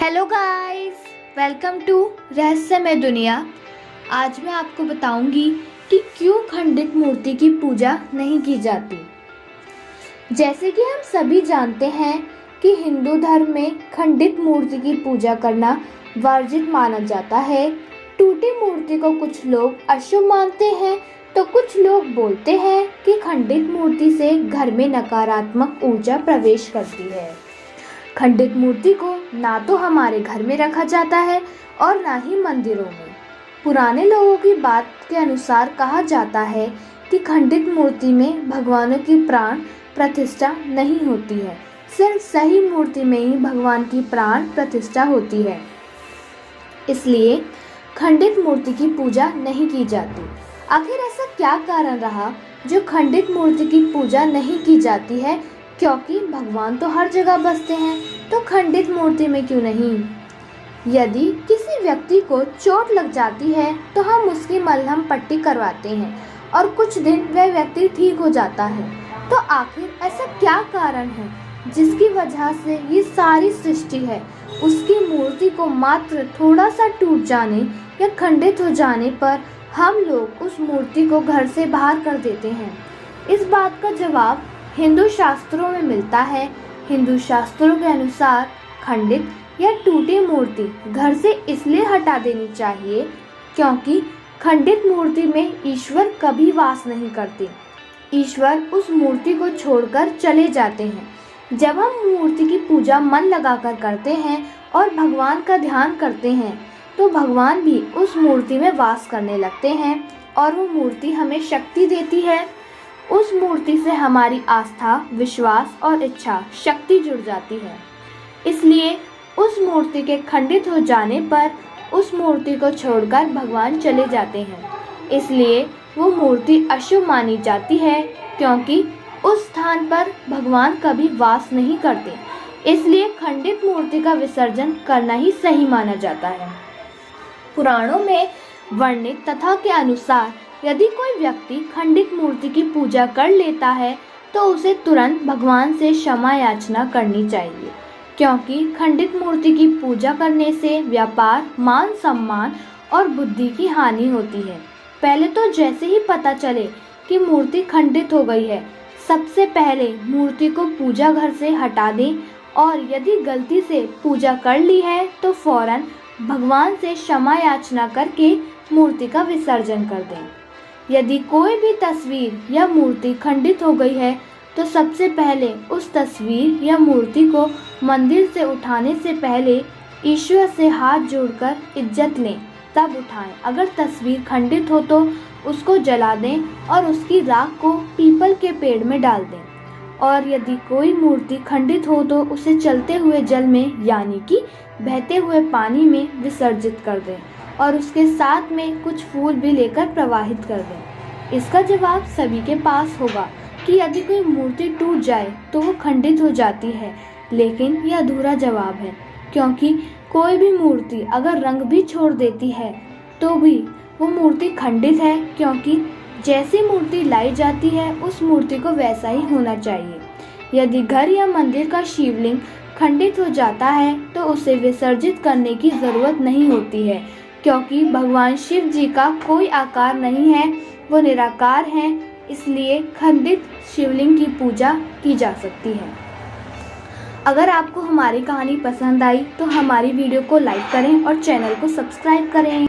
Hello guys, welcome to रहस्यमय दुनिया। आज मैं आपको बताऊंगी कि क्यों खंडित मूर्ति की पूजा नहीं की जाती। जैसे कि हम सभी जानते हैं कि हिंदू धर्म में खंडित मूर्ति की पूजा करना वर्जित माना जाता है। टूटी मूर्ति को कुछ लोग अशुभ मानते हैं तो कुछ लोग बोलते हैं कि खंडित मूर्ति से घर में नकारात्मक ऊर्जा प्रवेश करती है। खंडित मूर्ति को ना तो हमारे घर में रखा जाता है और ना ही मंदिरों में। पुराने लोगों की बात के अनुसार कहा जाता है कि खंडित मूर्ति में भगवानों की प्राण प्रतिष्ठा नहीं होती है, सिर्फ सही मूर्ति में ही भगवान की प्राण प्रतिष्ठा होती है। इसलिए खंडित मूर्ति की पूजा नहीं की जाती। आखिर ऐसा क्या कारण रहा जो खंडित मूर्ति की पूजा नहीं की जाती है? क्योंकि भगवान तो हर जगह बसते हैं, तो खंडित मूर्ति में क्यों नहीं? यदि किसी व्यक्ति को चोट लग जाती है तो हम उसकी मलहम पट्टी करवाते हैं और कुछ दिन वह व्यक्ति ठीक हो जाता है। तो आखिर ऐसा क्या कारण है जिसकी वजह से ये सारी सृष्टि है उसकी मूर्ति को मात्र थोड़ा सा टूट जाने या खंडित हो जाने पर हम लोग उस मूर्ति को घर से बाहर कर देते हैं? इस बात का जवाब हिंदू शास्त्रों में मिलता है। हिंदू शास्त्रों के अनुसार खंडित या टूटी मूर्ति घर से इसलिए हटा देनी चाहिए क्योंकि खंडित मूर्ति में ईश्वर कभी वास नहीं करते। ईश्वर उस मूर्ति को छोड़कर चले जाते हैं। जब हम मूर्ति की पूजा मन लगाकर करते हैं और भगवान का ध्यान करते हैं तो भगवान भी उस मूर्ति में वास करने लगते हैं और वो मूर्ति हमें शक्ति देती है। उस मूर्ति से हमारी आस्था, विश्वास और इच्छा शक्ति जुड़ जाती है। इसलिए उस मूर्ति के खंडित हो जाने पर उस मूर्ति को छोड़कर भगवान चले जाते हैं। इसलिए वो मूर्ति अशुभ मानी जाती है क्योंकि उस स्थान पर भगवान कभी वास नहीं करते। इसलिए खंडित मूर्ति का विसर्जन करना ही सही माना जाता है। पुराणों में वर्णित कथा के अनुसार यदि कोई व्यक्ति खंडित मूर्ति की पूजा कर लेता है तो उसे तुरंत भगवान से क्षमा याचना करनी चाहिए, क्योंकि खंडित मूर्ति की पूजा करने से व्यापार, मान सम्मान और बुद्धि की हानि होती है। पहले तो जैसे ही पता चले कि मूर्ति खंडित हो गई है, सबसे पहले मूर्ति को पूजा घर से हटा दें और यदि गलती से पूजा कर ली है तो फौरन भगवान से क्षमा याचना करके मूर्ति का विसर्जन कर दें। यदि कोई भी तस्वीर या मूर्ति खंडित हो गई है तो सबसे पहले उस तस्वीर या मूर्ति को मंदिर से उठाने से पहले ईश्वर से हाथ जोड़कर इज्जत लें, तब उठाएं। अगर तस्वीर खंडित हो तो उसको जला दें और उसकी राख को पीपल के पेड़ में डाल दें। और यदि कोई मूर्ति खंडित हो तो उसे चलते हुए जल में यानी कि बहते हुए पानी में विसर्जित कर दें और उसके साथ में कुछ फूल भी लेकर प्रवाहित कर दें। इसका जवाब सभी के पास होगा कि यदि कोई मूर्ति टूट जाए तो वो खंडित हो जाती है, लेकिन यह अधूरा जवाब है, क्योंकि कोई भी मूर्ति अगर रंग भी छोड़ देती है तो भी वो मूर्ति खंडित है, क्योंकि जैसी मूर्ति लाई जाती है उस मूर्ति को वैसा ही होना चाहिए। यदि घर या मंदिर का शिवलिंग खंडित हो जाता है तो उसे विसर्जित करने की ज़रूरत नहीं होती है, क्योंकि भगवान शिव जी का कोई आकार नहीं है, वो निराकार हैं। इसलिए खंडित शिवलिंग की पूजा की जा सकती है। अगर आपको हमारी कहानी पसंद आई तो हमारी वीडियो को लाइक करें और चैनल को सब्सक्राइब करें।